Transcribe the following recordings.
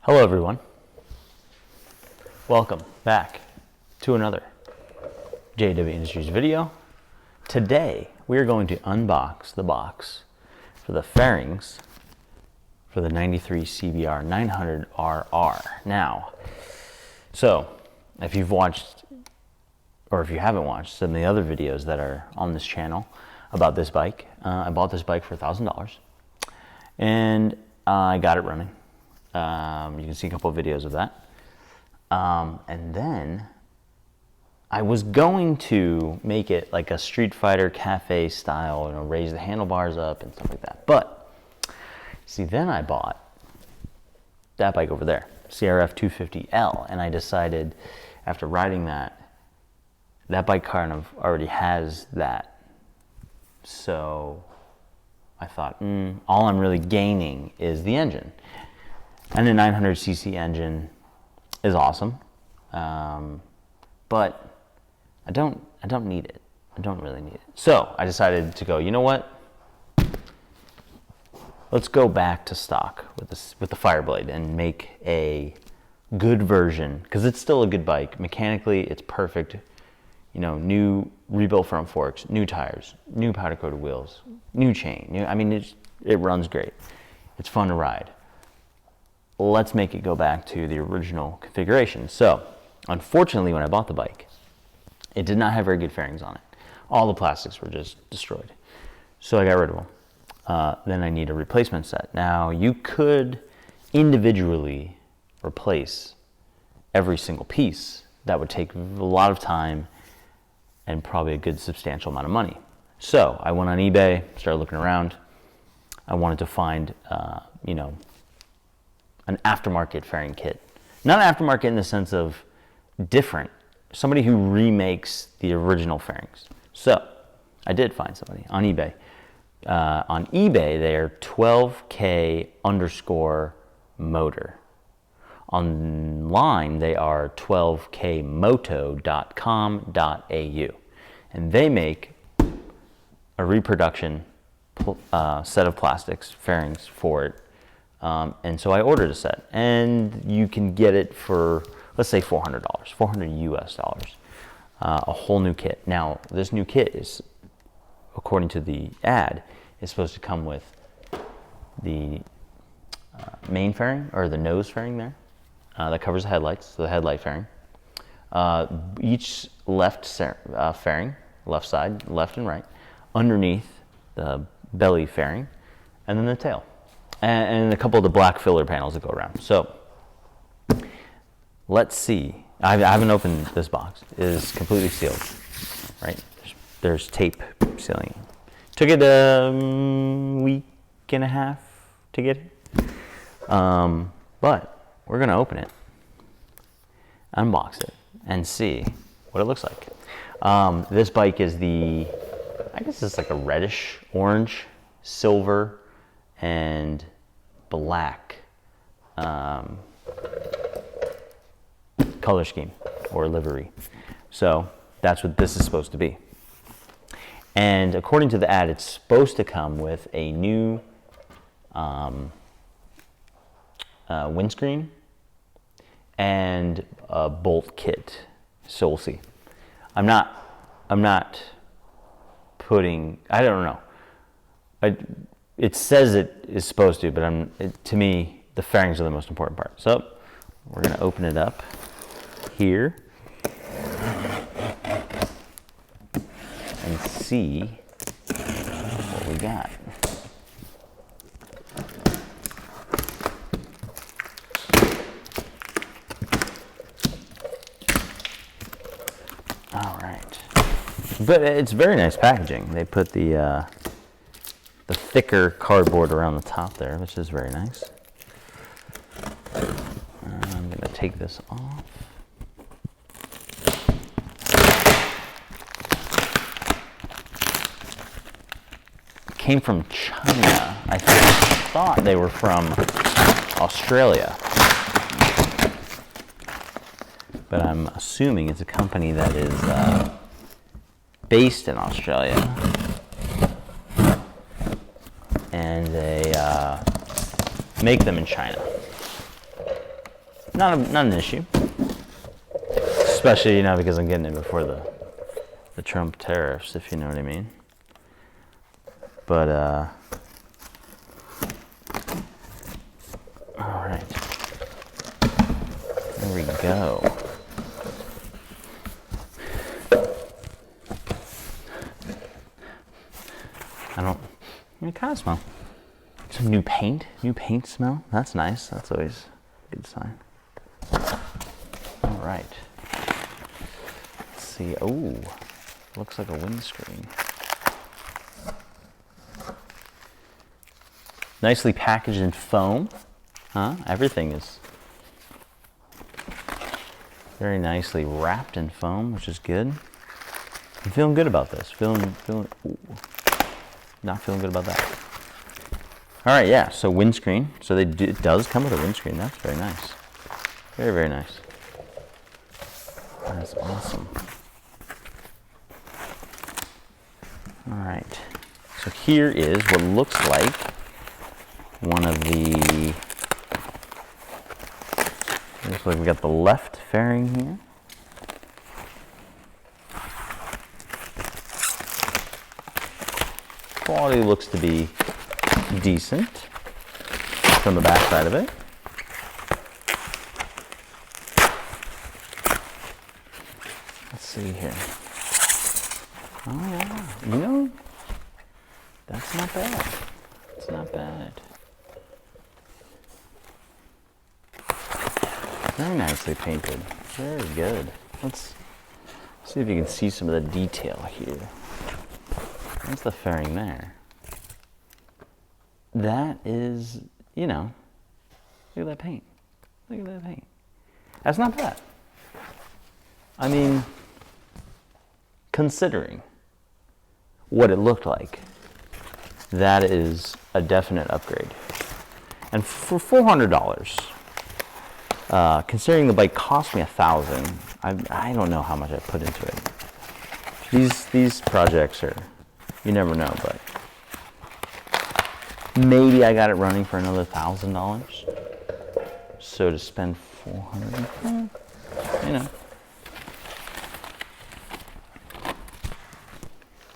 Hello everyone, welcome back to another JAWIndustries video. Today we are going to unbox the box for the fairings for the 93 CBR900RR. Now, so if you've watched, or if you haven't watched some of the other videos that are on this channel about this bike, I bought this bike for $1,000 and I got it running. You can see a couple of videos of that. And then I was going to make it like a Street Fighter cafe style, raise the handlebars up and stuff like that. But see, then I bought that bike over there, CRF 250L, and I decided after riding that bike kind of already has that. So I thought, all I'm really gaining is the engine. And the 900cc engine is awesome, but I don't need it. I don't really need it. So I decided to go, you know what? Let's go back to stock with the Fireblade and make a good version, because it's still a good bike. Mechanically, it's perfect. New rebuilt front forks, new tires, new powder coated wheels, new chain. It runs great. It's fun to ride. Let's make it go back to the original configuration. So, unfortunately, when I bought the bike, it did not have very good fairings on it. All the plastics were just destroyed. So I got rid of them. Then I need a replacement set. Now, you could individually replace every single piece. That would take a lot of time and probably a good substantial amount of money. So I went on eBay, started looking around. I wanted to find, an aftermarket fairing kit. Not aftermarket in the sense of different. Somebody who remakes the original fairings. So I did find somebody on eBay. On eBay, they're 12k_motor. Online, they are 12kmoto.com.au. And they make a reproduction set of plastics, fairings for it. And so I ordered a set, and you can get it for, let's say $400, $400 US, a whole new kit. Now, this new kit is, according to the ad, is supposed to come with the main fairing, or the nose fairing there, that covers the headlights, so the headlight fairing. Each left fairing, left side, left and right, underneath the belly fairing, and then the tail. And a couple of the black filler panels that go around. So let's see. I haven't opened this box. It is completely sealed, right? There's tape sealing. Took it a week and a half to get it. But we're gonna open it, unbox it, and see what it looks like. This bike is I guess it's like a reddish, orange, silver, and black color scheme or livery. So that's what this is supposed to be. And according to the ad, it's supposed to come with a new windscreen and a bolt kit. So we'll see. I'm not putting, I don't know. It says it is supposed to, but to me, the fairings are the most important part. So we're gonna open it up here and see what we got. All right, but it's very nice packaging. They put the thicker cardboard around the top there, which is very nice. I'm gonna take this off. It came from China. I thought they were from Australia, but I'm assuming it's a company that is based in Australia. And they make them in China. not an issue. Especially, you know, because I'm getting it before the Trump tariffs, if you know what I mean. But, all right. There we go. It kind of smell. Some new paint smell. That's nice. That's always a good sign. All right. Let's see. Oh, looks like a windscreen. Nicely packaged in foam. Huh? Everything is very nicely wrapped in foam, which is good. I'm feeling good about this. Ooh. Not feeling good about that. All right, yeah, so windscreen. So it does come with a windscreen. That's very nice. Very, very nice. That's awesome. All right. So here is what looks like one of the... Looks like we got the left fairing here. Quality looks to be decent from the back side of it. Let's see here. Oh yeah, you know, that's not bad. It's not bad. Very nicely painted. Very good. Let's see if you can see some of the detail here. That's the fairing there. That is, you know, look at that paint. Look at that paint. That's not bad. I mean, considering what it looked like, that is a definite upgrade. And for $400, considering the bike cost me $1,000, I don't know how much I put into it. These projects are, you never know, but maybe I got it running for another $1,000. So to spend $400, you know.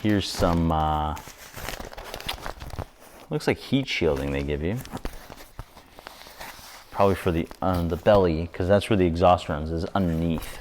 Here's some, looks like heat shielding they give you. Probably for the belly, because that's where the exhaust runs, is underneath.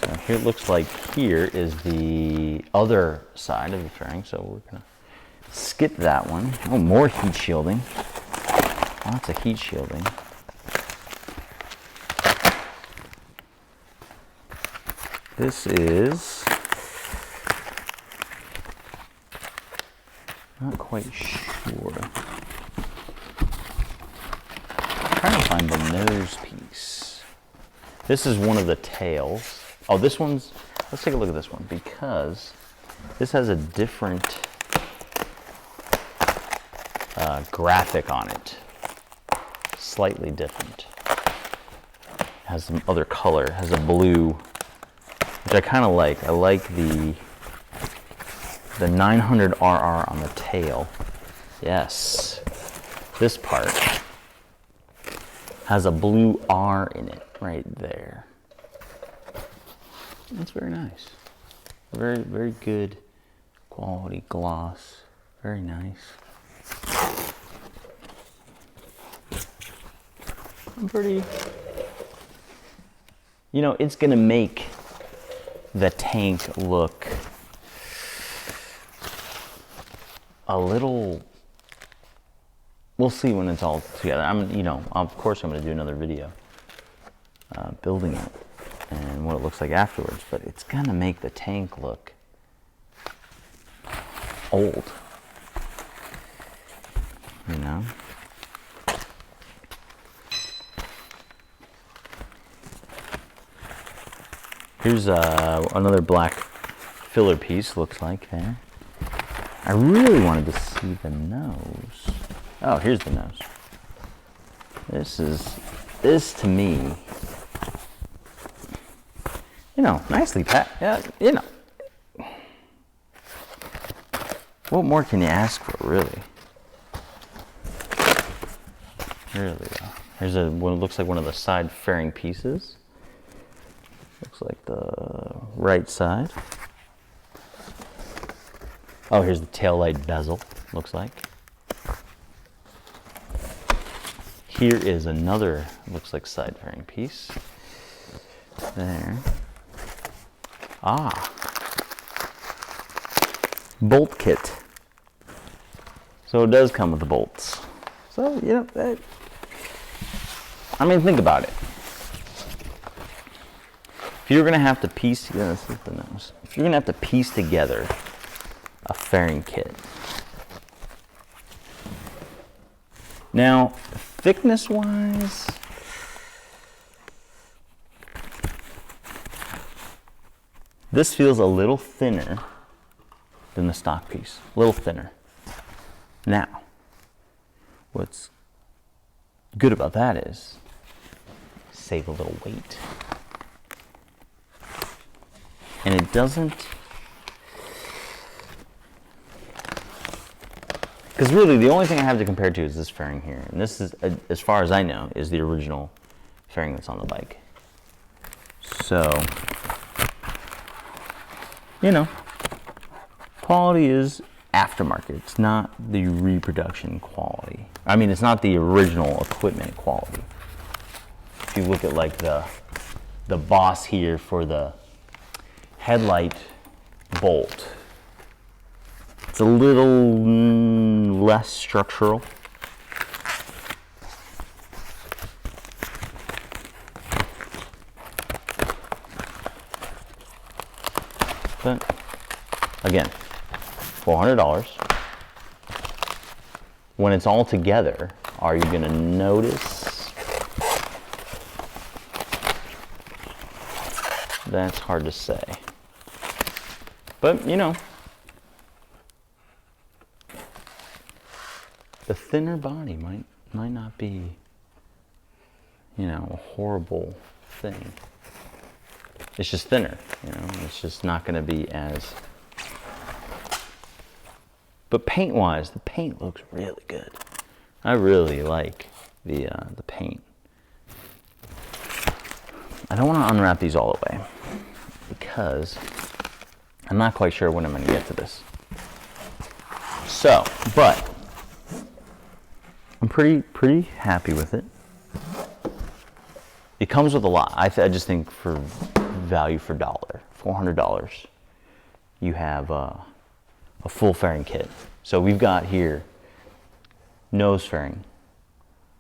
So here it looks like here is the other side of the fairing, so we're gonna skip that one. Oh, more heat shielding. Lots of heat shielding. This is not quite sure. I'm trying to find the nose piece. This is one of the tails. Oh, this one's, let's take a look at this one, because this has a different graphic on it. Slightly different. Has some other color, has a blue, which I kind of like. I like the 900RR on the tail. Yes. This part has a blue R in it right there. That's very nice. Very, very good quality gloss. Very nice. I'm pretty, you know, it's gonna make the tank look a little, we'll see when it's all together. You know, of course I'm gonna do another video building it and what it looks like afterwards, but it's gonna make the tank look old, you know? Here's another black filler piece, looks like there. I really wanted to see the nose. Oh, here's the nose. This to me, you know, nicely packed. Yeah, you know. What more can you ask for, really? Really, though. Here's what looks like one of the side fairing pieces. Looks like the right side. Oh, here's the tail light bezel, looks like. Here is another, looks like side fairing piece. There. Ah. Bolt kit. So it does come with the bolts. So, you know, I mean, think about it. If you're gonna have to piece, yeah, this is the nose. If you're gonna have to piece together a fairing kit. Now, thickness-wise, this feels a little thinner than the stock piece, a little thinner. Now, what's good about that is save a little weight. And it doesn't, because really the only thing I have to compare to is this fairing here. And this is, as far as I know, is the original fairing that's on the bike. So, you know, quality is aftermarket. It's not the reproduction quality. I mean, it's not the original equipment quality. If you look at like the boss here for the headlight bolt, it's a little less structural. But again, $400. When it's all together, are you going to notice? That's hard to say. But, you know, the thinner body might not be, you know, a horrible thing. It's just thinner, you know, it's just not going to be as... But paint-wise, the paint looks really good. I really like the paint. I don't want to unwrap these all the way because I'm not quite sure when I'm going to get to this. So, but I'm pretty happy with it. It comes with a lot. I just think for value for dollar, $400, you have a full fairing kit. So we've got here nose fairing,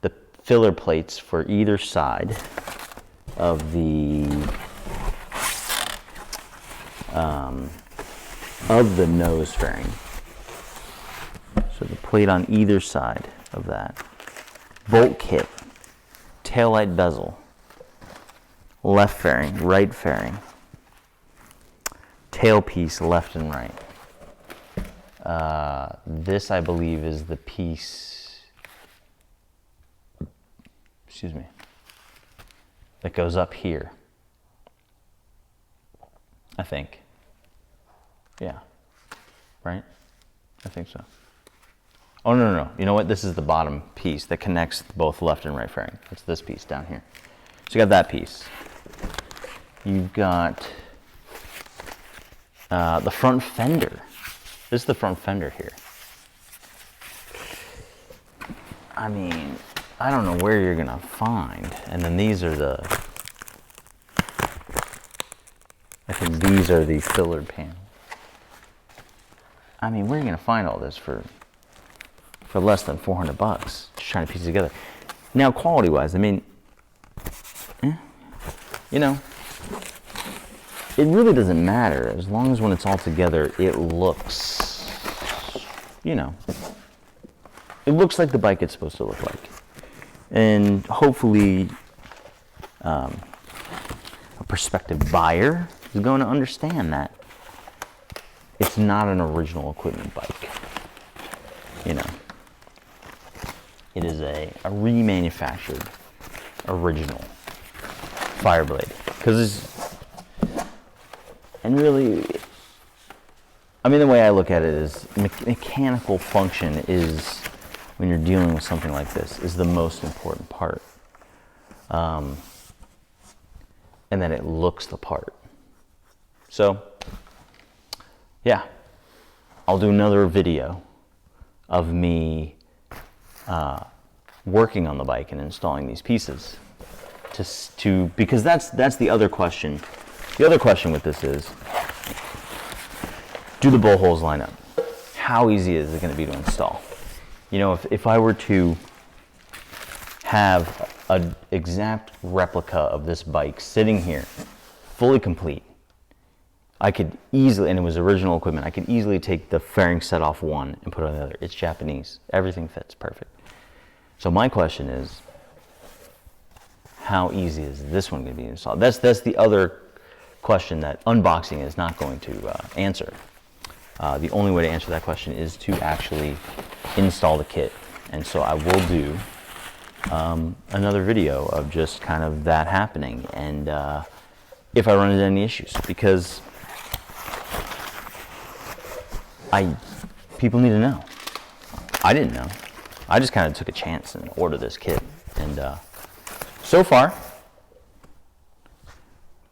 the filler plates for either side of the nose fairing. So the plate on either side of that. Bolt kit, taillight bezel, left fairing, right fairing, tailpiece left and right. This, I believe, is the piece, excuse me, that goes up here, I think. Yeah, right? I think so. Oh, no. You know what? This is the bottom piece that connects both left and right fairing. It's this piece down here. So you got that piece. You've got the front fender. This is the front fender here. I mean, I don't know where you're gonna find. And then these are I think these are the fillered panels. I mean, where are you gonna find all this for less than $400? Just trying to piece it together. Now, quality-wise, I mean, you know, it really doesn't matter as long as when it's all together, it looks, you know, it looks like the bike it's supposed to look like. And hopefully, a prospective buyer is going to understand that it's not an original equipment bike. You know, it is a remanufactured original Fireblade. And really, I mean, the way I look at it is mechanical function is, when you're dealing with something like this, is the most important part and then it looks the part. So yeah, I'll do another video of me working on the bike and installing these pieces because that's the other question. The other question with this is, do the bowl holes line up? How easy is it going to be to install? You know, if I were to have an exact replica of this bike sitting here, fully complete, I could easily, and it was original equipment, I could easily take the fairing set off one and put it on the other. It's Japanese. Everything fits perfect. So my question is, how easy is this one going to be installed? That's the other question that unboxing is not going to answer. The only way to answer that question is to actually install the kit. And so I will do another video of just kind of that happening, and if I run into any issues, because people need to know. I didn't know. I just kind of took a chance and ordered this kit, and so far,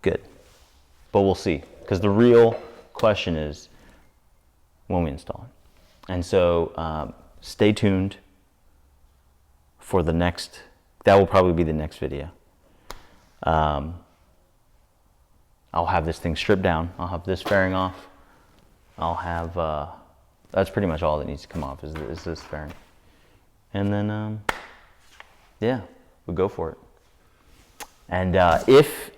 good. But we'll see, because the real question is when we install it. And so stay tuned for the next, that will probably be the next video. I'll have this thing stripped down. I'll have this fairing off. I'll have, that's pretty much all that needs to come off is this fairing. And then, yeah, we'll go for it. And if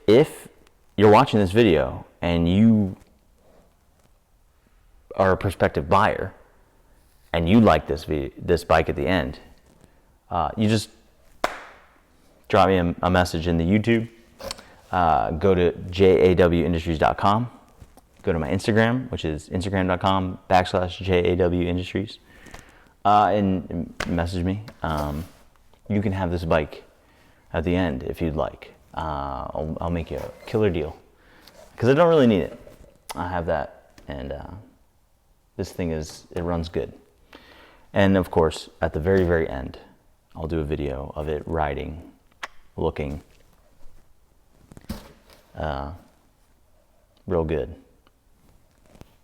you're watching this video and you are a prospective buyer and you like this bike at the end, you just drop me a message in the YouTube. Go to JAWIndustries.com. Go to my Instagram, which is instagram.com/JAWIndustries, and message me. You can have this bike at the end if you'd like. I'll make you a killer deal, because I don't really need it. I have that, and this thing it runs good. And of course, at the very, very end, I'll do a video of it riding, looking real good.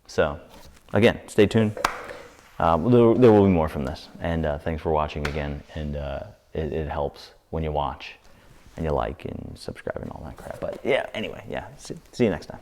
So, again, stay tuned. There will be more from this. And thanks for watching again. And it helps when you watch and you like and subscribe and all that crap. But yeah, anyway, yeah. See you next time.